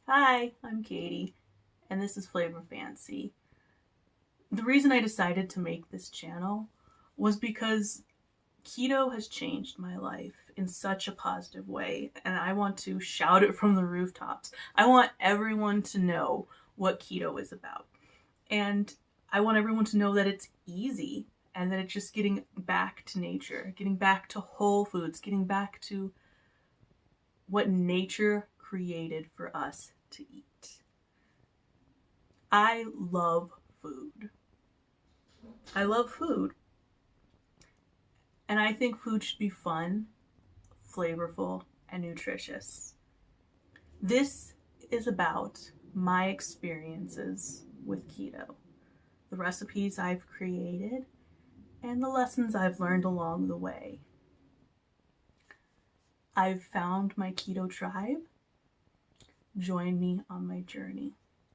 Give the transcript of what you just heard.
Hi, I'm Katie, and this is Flavor Fancy. The reason I decided to make this channel was because keto has changed my life in such a positive way, and I want to shout it from the rooftops. I want everyone to know what keto is about, and I want everyone to know that it's easy and that it's just getting back to nature, getting back to whole foods, getting back to what nature created for us to eat. I love food. I love food. And I think food should be fun, flavorful, and nutritious. This is about my experiences with keto, the recipes I've created, and the lessons I've learned along the way. I've found my keto tribe. Join me on my journey.